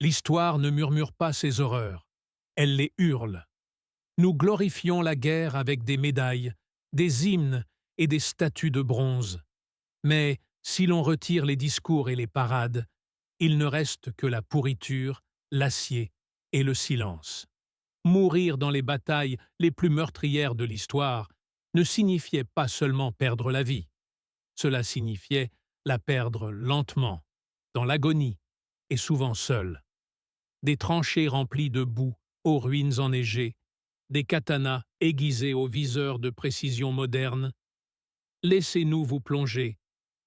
L'histoire ne murmure pas ses horreurs, elle les hurle. Nous glorifions la guerre avec des médailles, des hymnes et des statues de bronze. Mais si l'on retire les discours et les parades, il ne reste que la pourriture, l'acier et le silence. Mourir dans les batailles les plus meurtrières de l'histoire ne signifiait pas seulement perdre la vie, cela signifiait la perdre lentement, dans l'agonie, et souvent seul. Des tranchées remplies de boue, aux ruines enneigées, des katanas aiguisés aux viseurs de précision moderne. Laissez-nous vous plonger,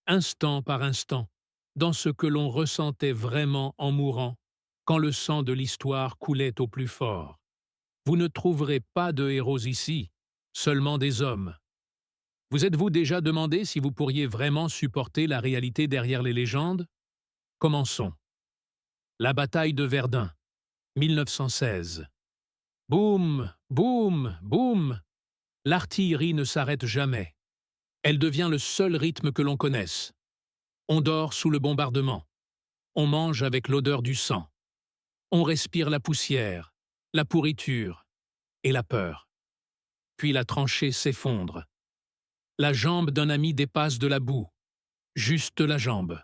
instant par instant, dans ce que l'on ressentait vraiment en mourant, quand le sang de l'histoire coulait au plus fort. Vous ne trouverez pas de héros ici, seulement des hommes. Vous êtes-vous déjà demandé si vous pourriez vraiment supporter la réalité derrière les légendes? Commençons. La bataille de Verdun, 1916. Boum, boum, boum. L'artillerie ne s'arrête jamais. Elle devient le seul rythme que l'on connaisse. On dort sous le bombardement. On mange avec l'odeur du sang. On respire la poussière, la pourriture et la peur. Puis la tranchée s'effondre. La jambe d'un ami dépasse de la boue. Juste la jambe.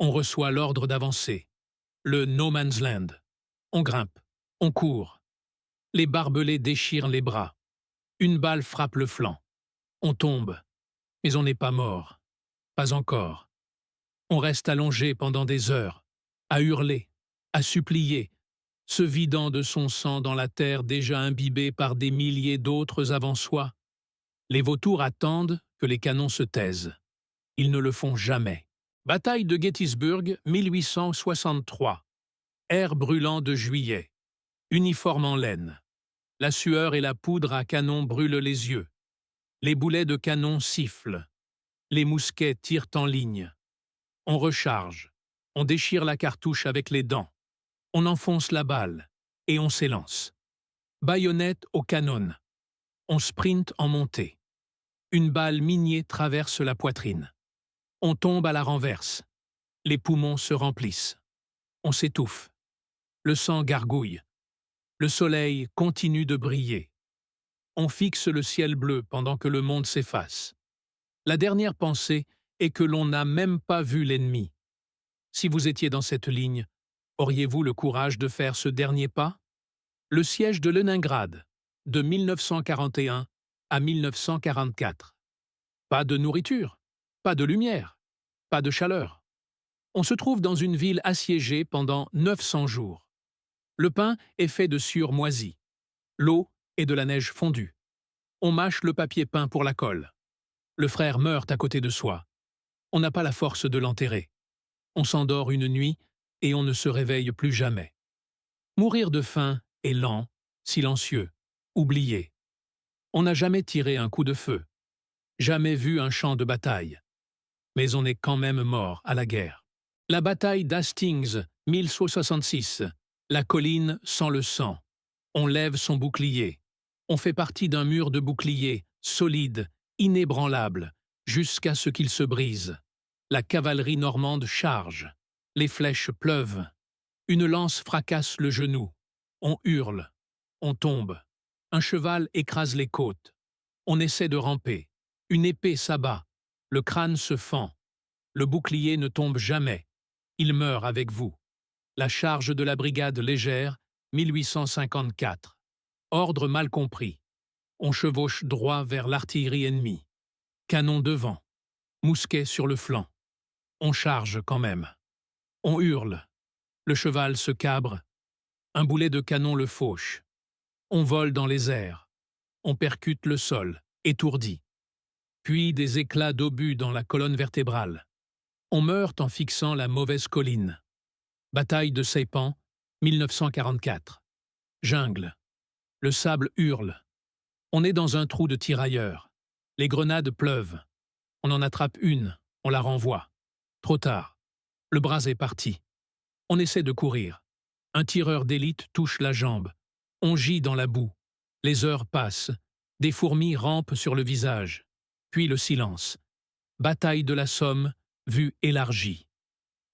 On reçoit l'ordre d'avancer. Le no man's land. On grimpe. On court. Les barbelés déchirent les bras. Une balle frappe le flanc. On tombe. Mais on n'est pas mort. Pas encore. On reste allongé pendant des heures, à hurler, à supplier, se vidant de son sang dans la terre déjà imbibée par des milliers d'autres avant soi. Les vautours attendent que les canons se taisent. Ils ne le font jamais. Bataille de Gettysburg, 1863. Air brûlant de juillet. Uniforme en laine. La sueur et la poudre à canon brûlent les yeux. Les boulets de canon sifflent. Les mousquets tirent en ligne. On recharge. On déchire la cartouche avec les dents. On enfonce la balle. Et on s'élance. Baïonnette au canon. On sprinte en montée. Une balle miniée traverse la poitrine. On tombe à la renverse. Les poumons se remplissent. On s'étouffe. Le sang gargouille. Le soleil continue de briller. On fixe le ciel bleu pendant que le monde s'efface. La dernière pensée est que l'on n'a même pas vu l'ennemi. Si vous étiez dans cette ligne, auriez-vous le courage de faire ce dernier pas? Le siège de Leningrad, de 1941 à 1944. Pas de nourriture, pas de lumière, pas de chaleur. On se trouve dans une ville assiégée pendant 900 jours. Le pain est fait de sueur moisie. L'eau est de la neige fondue. On mâche le papier peint pour la colle. Le frère meurt à côté de soi. On n'a pas la force de l'enterrer. On s'endort une nuit et on ne se réveille plus jamais. Mourir de faim est lent, silencieux, oublié. On n'a jamais tiré un coup de feu, jamais vu un champ de bataille. Mais on est quand même mort à la guerre. La bataille d'Hastings, 1166. La colline sans le sang. On lève son bouclier. On fait partie d'un mur de boucliers, solide, inébranlable, jusqu'à ce qu'il se brise. La cavalerie normande charge. Les flèches pleuvent. Une lance fracasse le genou. On hurle. On tombe. Un cheval écrase les côtes. On essaie de ramper. Une épée s'abat. Le crâne se fend. Le bouclier ne tombe jamais. Il meurt avec vous. La charge de la brigade légère, 1854. Ordre mal compris. On chevauche droit vers l'artillerie ennemie. Canon devant. Mousquet sur le flanc. On charge quand même. On hurle. Le cheval se cabre. Un boulet de canon le fauche. On vole dans les airs. On percute le sol, étourdi. Puis des éclats d'obus dans la colonne vertébrale. On meurt en fixant la mauvaise colline. Bataille de Saipan, 1944. Jungle. Le sable hurle. On est dans un trou de tirailleurs. Les grenades pleuvent. On en attrape une, on la renvoie. Trop tard. Le bras est parti. On essaie de courir. Un tireur d'élite touche la jambe. On gît dans la boue. Les heures passent. Des fourmis rampent sur le visage. Puis le silence. Bataille de la Somme, vue élargie.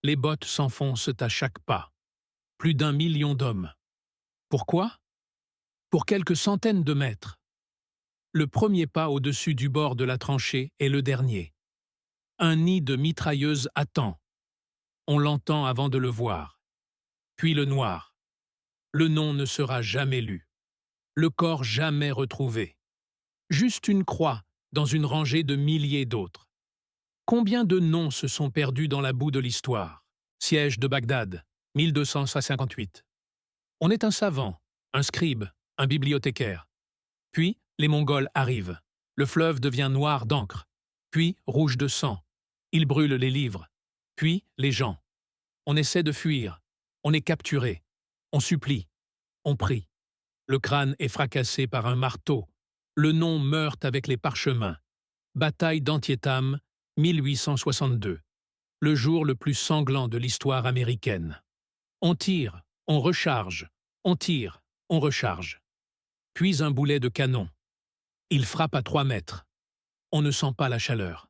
Les bottes s'enfoncent à chaque pas. plus d'1 million d'hommes. Pourquoi? Pour quelques centaines de mètres. Le premier pas au-dessus du bord de la tranchée est le dernier. Un nid de mitrailleuses attend. On l'entend avant de le voir. Puis le noir. Le nom ne sera jamais lu. Le corps jamais retrouvé. Juste une croix dans une rangée de milliers d'autres. Combien de noms se sont perdus dans la boue de l'histoire? Siège de Bagdad, 1258. On est un savant, un scribe, un bibliothécaire. Puis, les Mongols arrivent. Le fleuve devient noir d'encre, puis rouge de sang. Ils brûlent les livres, puis les gens. On essaie de fuir, on est capturé, on supplie, on prie. Le crâne est fracassé par un marteau. Le nom meurt avec les parchemins. Bataille d'Antietam, 1862. Le jour le plus sanglant de l'histoire américaine. On tire, on recharge, on tire, on recharge. Puis un boulet de canon. Il frappe à 3 mètres. On ne sent pas la chaleur.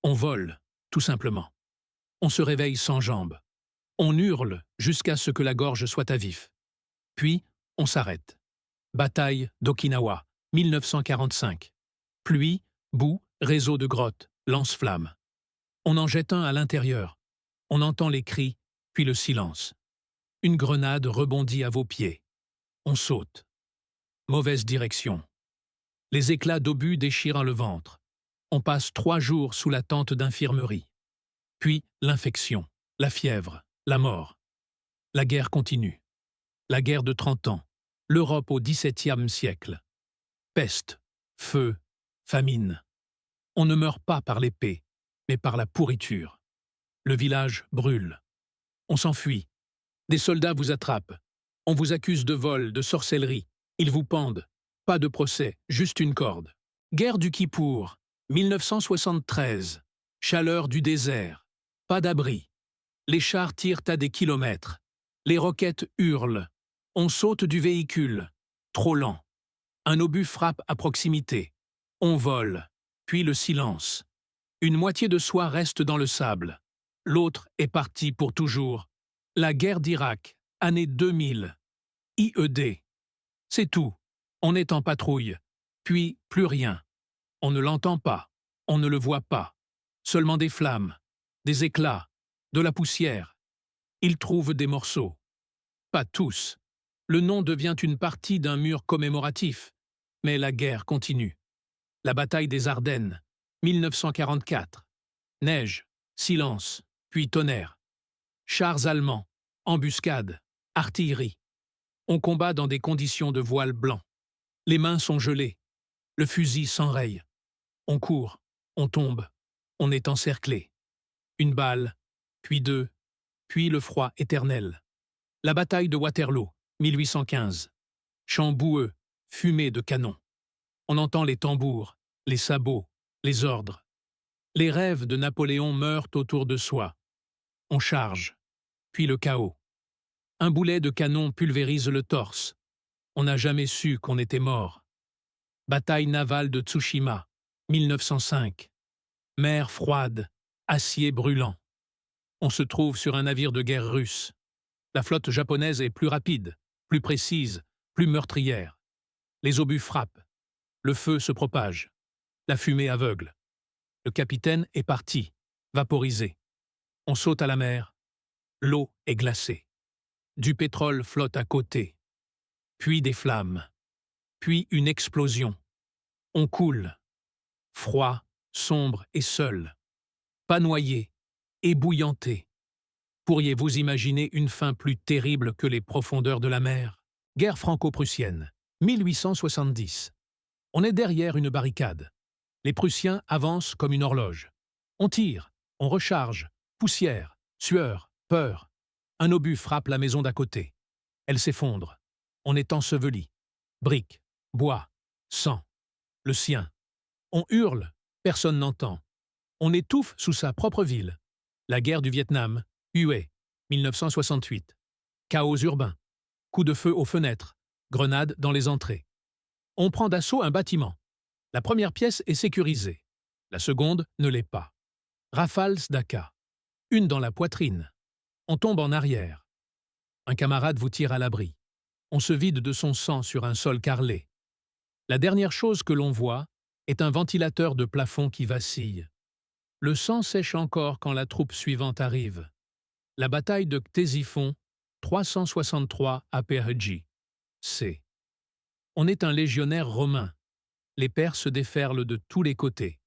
On vole, tout simplement. On se réveille sans jambes. On hurle jusqu'à ce que la gorge soit à vif. Puis, on s'arrête. Bataille d'Okinawa, 1945. Pluie, boue, réseau de grottes, lance-flammes. On en jette un à l'intérieur. On entend les cris, puis le silence. Une grenade rebondit à vos pieds. On saute. Mauvaise direction. Les éclats d'obus déchirent le ventre. On passe 3 jours sous la tente d'infirmerie. Puis l'infection, la fièvre, la mort. La guerre continue. La guerre de 30 ans. L'Europe au XVIIe siècle. Peste, feu, famine. On ne meurt pas par l'épée, mais par la pourriture. Le village brûle. On s'enfuit. Des soldats vous attrapent. On vous accuse de vol, de sorcellerie. Ils vous pendent. Pas de procès, juste une corde. Guerre du Kippour, 1973. Chaleur du désert. Pas d'abri. Les chars tirent à des kilomètres. Les roquettes hurlent. On saute du véhicule. Trop lent. Un obus frappe à proximité. On vole. Puis le silence. Une moitié de soi reste dans le sable. L'autre est parti pour toujours. La guerre d'Irak, année 2000. IED. C'est tout. On est en patrouille. Puis plus rien. On ne l'entend pas. On ne le voit pas. Seulement des flammes, des éclats, de la poussière. Ils trouvent des morceaux. Pas tous. Le nom devient une partie d'un mur commémoratif. Mais la guerre continue. La bataille des Ardennes, 1944. Neige, silence, puis tonnerre. Chars allemands, embuscades, artillerie. On combat dans des conditions de voile blanc. Les mains sont gelées. Le fusil s'enraye. On court, on tombe, on est encerclé. Une balle, puis 2, puis le froid éternel. La bataille de Waterloo, 1815. Champs boueux, fumée de canon. On entend les tambours, les sabots, les ordres. Les rêves de Napoléon meurent autour de soi. On charge, puis le chaos. Un boulet de canon pulvérise le torse. On n'a jamais su qu'on était mort. Bataille navale de Tsushima, 1905. Mer froide, acier brûlant. On se trouve sur un navire de guerre russe. La flotte japonaise est plus rapide, plus précise, plus meurtrière. Les obus frappent. Le feu se propage. La fumée aveugle. Le capitaine est parti, vaporisé. On saute à la mer. L'eau est glacée. Du pétrole flotte à côté. Puis des flammes. Puis une explosion. On coule. Froid, sombre et seul. Pas noyé, ébouillanté. Pourriez-vous imaginer une fin plus terrible que les profondeurs de la mer? Guerre franco-prussienne, 1870. On est derrière une barricade. Les Prussiens avancent comme une horloge. On tire, on recharge, poussière, sueur, peur. Un obus frappe la maison d'à côté. Elle s'effondre. On est enseveli. Briques, bois, sang. Le sien. On hurle, personne n'entend. On étouffe sous sa propre ville. La guerre du Vietnam, Hue, 1968. Chaos urbain. Coup de feu aux fenêtres. Grenades dans les entrées. On prend d'assaut un bâtiment. La première pièce est sécurisée. La seconde ne l'est pas. Rafales d'Aka. Une dans la poitrine. On tombe en arrière. Un camarade vous tire à l'abri. On se vide de son sang sur un sol carrelé. La dernière chose que l'on voit est un ventilateur de plafond qui vacille. Le sang sèche encore quand la troupe suivante arrive. La bataille de Ctésiphon, 363 APRJ. C. On est un légionnaire romain. Les Perses déferlent de tous les côtés.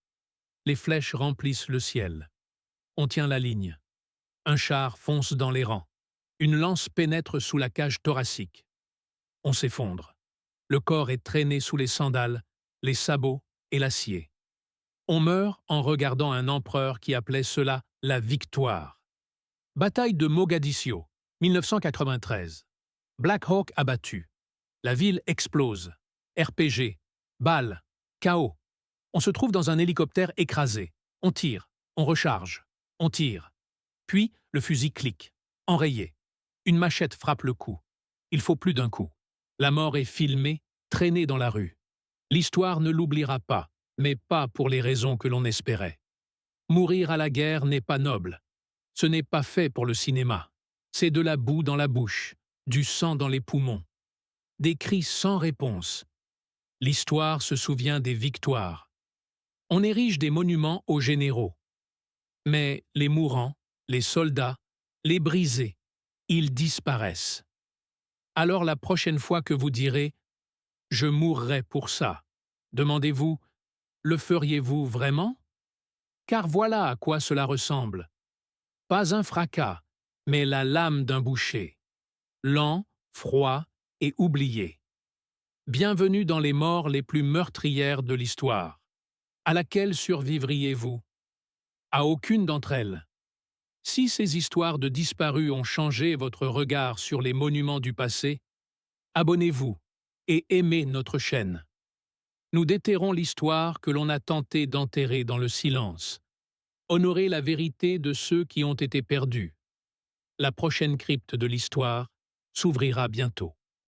Les flèches remplissent le ciel. On tient la ligne. Un char fonce dans les rangs. Une lance pénètre sous la cage thoracique. On s'effondre. Le corps est traîné sous les sandales, les sabots et l'acier. On meurt en regardant un empereur qui appelait cela la victoire. Bataille de Mogadiscio, 1993. Black Hawk abattu. La ville explose. RPG, balles, chaos. On se trouve dans un hélicoptère écrasé. On tire, on recharge, on tire. Puis, le fusil clique. Enrayé. Une machette frappe le cou. Il faut plus d'un coup. La mort est filmée, traînée dans la rue. L'histoire ne l'oubliera pas, mais pas pour les raisons que l'on espérait. Mourir à la guerre n'est pas noble. Ce n'est pas fait pour le cinéma. C'est de la boue dans la bouche, du sang dans les poumons. Des cris sans réponse. L'histoire se souvient des victoires. On érige des monuments aux généraux. Mais les mourants, les soldats, les brisés, ils disparaissent. Alors la prochaine fois que vous direz « Je mourrai pour ça », demandez-vous « Le feriez-vous vraiment ?» Car voilà à quoi cela ressemble. Pas un fracas, mais la lame d'un boucher. Lent, froid et oublié. Bienvenue dans les morts les plus meurtrières de l'histoire. À laquelle survivriez-vous? À aucune d'entre elles. Si ces histoires de disparus ont changé votre regard sur les monuments du passé, abonnez-vous et aimez notre chaîne. Nous déterrons l'histoire que l'on a tenté d'enterrer dans le silence. Honorez la vérité de ceux qui ont été perdus. La prochaine crypte de l'histoire s'ouvrira bientôt.